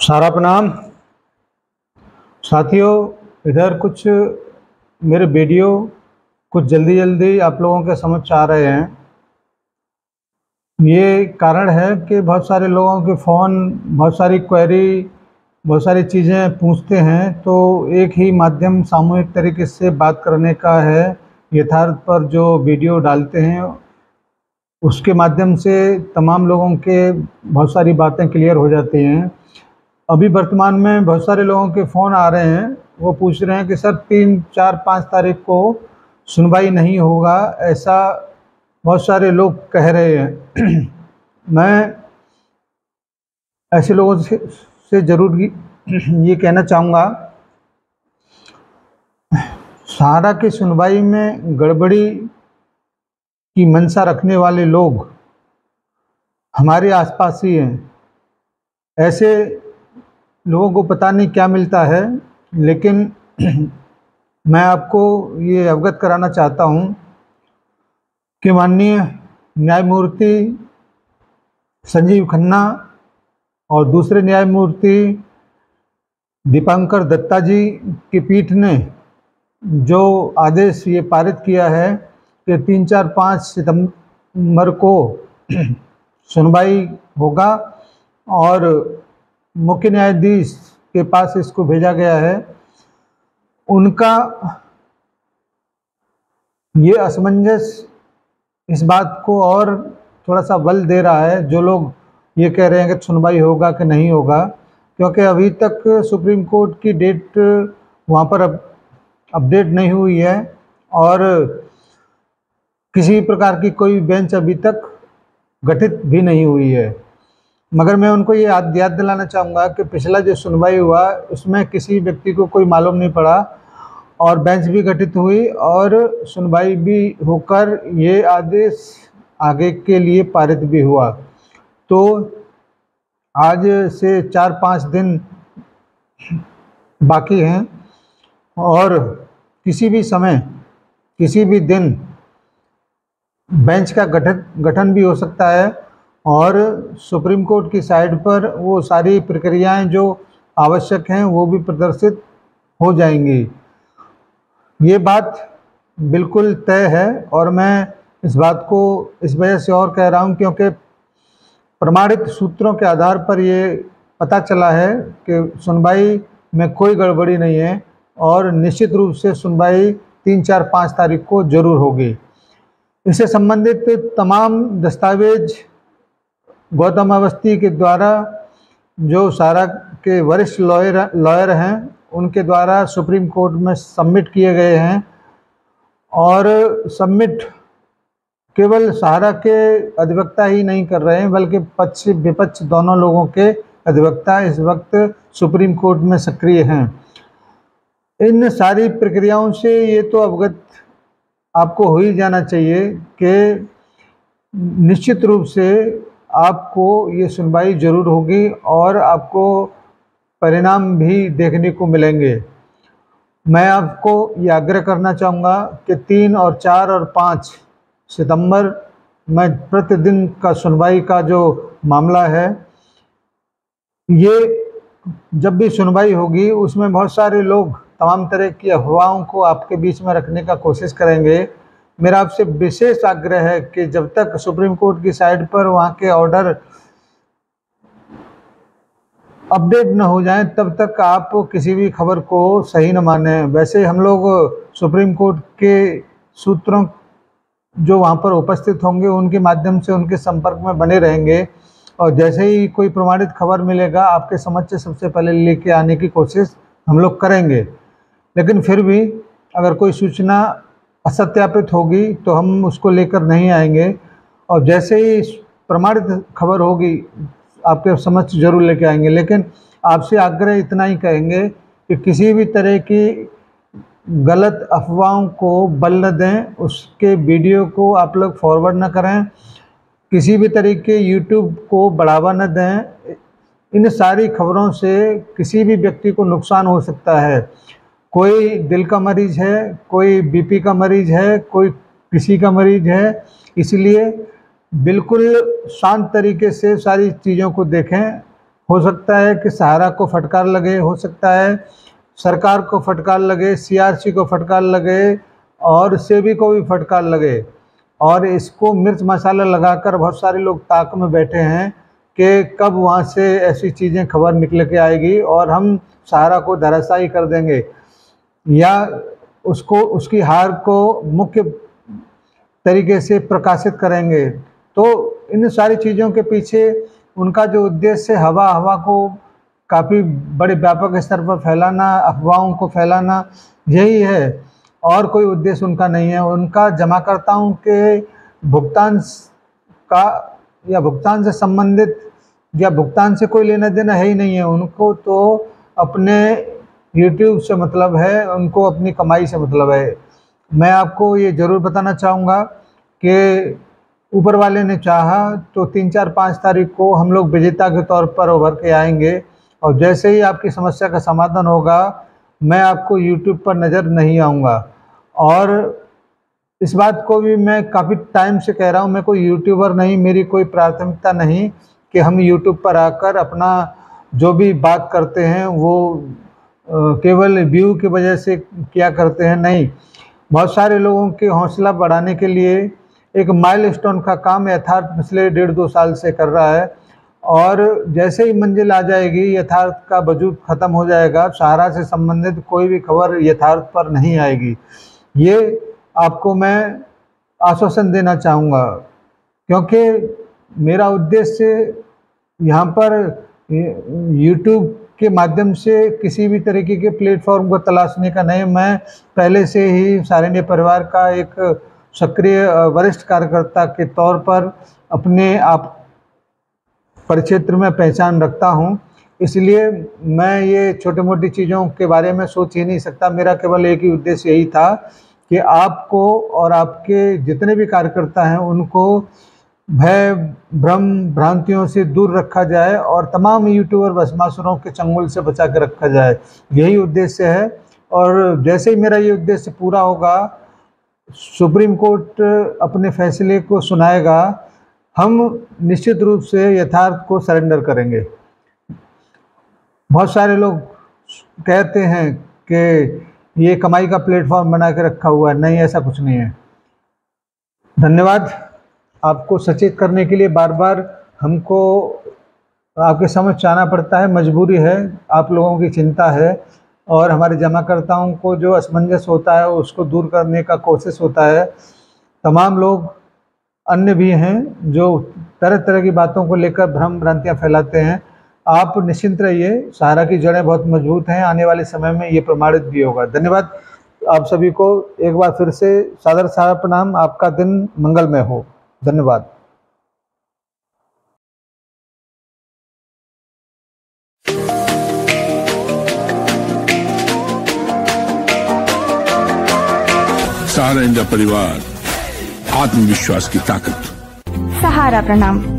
सारा प्रणाम साथियों। इधर कुछ मेरे वीडियो कुछ जल्दी जल्दी आप लोगों के समझ आ रहे हैं। ये कारण है कि बहुत सारे लोगों के फ़ोन, बहुत सारी क्वेरी, बहुत सारी चीज़ें पूछते हैं, तो एक ही माध्यम सामूहिक तरीके से बात करने का है। यथार्थ पर जो वीडियो डालते हैं उसके माध्यम से तमाम लोगों के बहुत सारी बातें क्लियर हो जाती हैं। अभी वर्तमान में बहुत सारे लोगों के फ़ोन आ रहे हैं, वो पूछ रहे हैं कि सर 3, 4, 5 तारीख को सुनवाई नहीं होगा, ऐसा बहुत सारे लोग कह रहे हैं। मैं ऐसे लोगों से ज़रूर ये कहना चाहूँगा, सहारा की सुनवाई में गड़बड़ी की मंशा रखने वाले लोग हमारे आसपास ही हैं। ऐसे लोगों को पता नहीं क्या मिलता है, लेकिन मैं आपको ये अवगत कराना चाहता हूँ कि माननीय न्यायमूर्ति संजीव खन्ना और दूसरे न्यायमूर्ति दीपांकर दत्ता जी की पीठ ने जो आदेश ये पारित किया है कि 3, 4, 5 सितंबर को सुनवाई होगा और मुख्य न्यायाधीश के पास इसको भेजा गया है, उनका ये असमंजस इस बात को और थोड़ा सा बल दे रहा है, जो लोग ये कह रहे हैं कि सुनवाई होगा कि नहीं होगा, क्योंकि अभी तक सुप्रीम कोर्ट की डेट वहाँ पर अपडेट नहीं हुई है और किसी प्रकार की कोई बेंच अभी तक गठित भी नहीं हुई है। मगर मैं उनको ये याद दिलाना चाहूँगा कि पिछला जो सुनवाई हुआ उसमें किसी व्यक्ति को कोई मालूम नहीं पड़ा और बेंच भी गठित हुई और सुनवाई भी होकर ये आदेश आगे के लिए पारित भी हुआ। तो आज से 4-5 दिन बाकी हैं और किसी भी समय, किसी भी दिन बेंच का गठन भी हो सकता है और सुप्रीम कोर्ट की साइट पर वो सारी प्रक्रियाएं जो आवश्यक हैं वो भी प्रदर्शित हो जाएंगी। ये बात बिल्कुल तय है और मैं इस बात को इस वजह से और कह रहा हूँ क्योंकि प्रमाणित सूत्रों के आधार पर ये पता चला है कि सुनवाई में कोई गड़बड़ी नहीं है और निश्चित रूप से सुनवाई 3, 4, 5 तारीख को जरूर होगी। इससे संबंधित तमाम दस्तावेज गौतम अवस्थी के द्वारा, जो सारा के वरिष्ठ लॉयर हैं, उनके द्वारा सुप्रीम कोर्ट में सबमिट किए गए हैं और सबमिट केवल सहारा के अधिवक्ता ही नहीं कर रहे हैं, बल्कि पक्ष विपक्ष दोनों लोगों के अधिवक्ता इस वक्त सुप्रीम कोर्ट में सक्रिय हैं। इन सारी प्रक्रियाओं से ये तो अवगत आपको हो ही जाना चाहिए कि निश्चित रूप से आपको ये सुनवाई जरूर होगी और आपको परिणाम भी देखने को मिलेंगे। मैं आपको ये आग्रह करना चाहूँगा कि 3 और 4 और 5 सितंबर में प्रतिदिन का सुनवाई का जो मामला है, ये जब भी सुनवाई होगी उसमें बहुत सारे लोग तमाम तरह की अफवाहों को आपके बीच में रखने का कोशिश करेंगे। मेरा आपसे विशेष आग्रह है कि जब तक सुप्रीम कोर्ट की साइट पर वहाँ के ऑर्डर अपडेट न हो जाएं, तब तक आप किसी भी खबर को सही न माने। वैसे हम लोग सुप्रीम कोर्ट के सूत्रों जो वहाँ पर उपस्थित होंगे उनके माध्यम से उनके संपर्क में बने रहेंगे और जैसे ही कोई प्रमाणित खबर मिलेगा आपके समक्ष से सबसे पहले लेके आने की कोशिश हम लोग करेंगे। लेकिन फिर भी अगर कोई सूचना असत्यापित होगी तो हम उसको लेकर नहीं आएंगे और जैसे ही प्रमाणित खबर होगी आपके समक्ष जरूर लेके आएंगे। लेकिन आपसे आग्रह इतना ही कहेंगे कि किसी भी तरह की गलत अफवाहों को बल न दें, उसके वीडियो को आप लोग फॉरवर्ड न करें, किसी भी तरीके यूट्यूब को बढ़ावा न दें। इन सारी खबरों से किसी भी व्यक्ति को नुकसान हो सकता है। कोई दिल का मरीज है, कोई बीपी का मरीज है, कोई किसी का मरीज है, इसलिए बिल्कुल शांत तरीके से सारी चीज़ों को देखें हो सकता है कि सहारा को फटकार लगे, हो सकता है सरकार को फटकार लगे, सीआरसी को फटकार लगे और सेबी को भी फटकार लगे। और इसको मिर्च मसाला लगाकर बहुत सारे लोग ताक में बैठे हैं कि कब वहाँ से ऐसी चीज़ें खबर निकल के आएगी और हम सहारा को धराशायी कर देंगे या उसको उसकी हार को मुख्य तरीके से प्रकाशित करेंगे। तो इन सारी चीज़ों के पीछे उनका जो उद्देश्य है, हवा को काफ़ी बड़े व्यापक स्तर पर फैलाना, अफवाहों को फैलाना, यही है और कोई उद्देश्य उनका नहीं है। उनका जमाकर्ताओं के भुगतान का या भुगतान से संबंधित या भुगतान से कोई लेना देना है ही नहीं है। उनको तो अपने यूट्यूब से मतलब है, उनको अपनी कमाई से मतलब है। मैं आपको ये ज़रूर बताना चाहूँगा कि ऊपर वाले ने चाहा तो 3, 4, 5 तारीख को हम लोग विजेता के तौर पर उभर के आएंगे और जैसे ही आपकी समस्या का समाधान होगा मैं आपको यूट्यूब पर नज़र नहीं आऊँगा। और इस बात को भी मैं काफ़ी टाइम से कह रहा हूँ, मैं कोई यूट्यूबर नहीं, मेरी कोई प्राथमिकता नहीं कि हम यूट्यूब पर आकर अपना जो भी बात करते हैं वो केवल व्यू की वजह से किया करते हैं, नहीं। बहुत सारे लोगों के हौसला बढ़ाने के लिए एक माइलस्टोन का काम यथार्थ पिछले 1.5-2 साल से कर रहा है और जैसे ही मंजिल आ जाएगी यथार्थ का वजूद ख़त्म हो जाएगा, सहारा से संबंधित कोई भी खबर यथार्थ पर नहीं आएगी। ये आपको मैं आश्वासन देना चाहूँगा क्योंकि मेरा उद्देश्य यहाँ पर यूट्यूब के माध्यम से किसी भी तरीके के प्लेटफॉर्म को तलाशने का नहीं। मैं पहले से ही सारिण्य परिवार का एक सक्रिय वरिष्ठ कार्यकर्ता के तौर पर अपने आप परिक्षेत्र में पहचान रखता हूँ, इसलिए मैं ये छोटी मोटी चीज़ों के बारे में सोच ही नहीं सकता। मेरा केवल एक ही उद्देश्य यही था कि आपको और आपके जितने भी कार्यकर्ता हैं उनको भय भ्रम भ्रांतियों से दूर रखा जाए और तमाम यूट्यूबर भस्मासुरों के चंगुल से बचा के रखा जाए, यही उद्देश्य है। और जैसे ही मेरा ये उद्देश्य पूरा होगा, सुप्रीम कोर्ट अपने फैसले को सुनाएगा, हम निश्चित रूप से यथार्थ को सरेंडर करेंगे। बहुत सारे लोग कहते हैं कि ये कमाई का प्लेटफॉर्म बना के रखा हुआ है, नहीं, ऐसा कुछ नहीं है। धन्यवाद आपको सचेत करने के लिए। बार बार हमको आपके समझ आना पड़ता है, मजबूरी है, आप लोगों की चिंता है और हमारे जमाकर्ताओं को जो असमंजस होता है उसको दूर करने का कोशिश होता है। तमाम लोग अन्य भी हैं जो तरह तरह की बातों को लेकर भ्रम भ्रांतियाँ फैलाते हैं। आप निश्चिंत रहिए, सहारा की जड़ें बहुत मजबूत हैं, आने वाले समय में ये प्रमाणित भी होगा। धन्यवाद आप सभी को एक बार फिर से सादर सहारा प्रणाम। आपका दिन मंगलमय हो। धन्यवाद। सहारा इंडिया परिवार, आत्मविश्वास की ताकत। सहारा प्रणाम।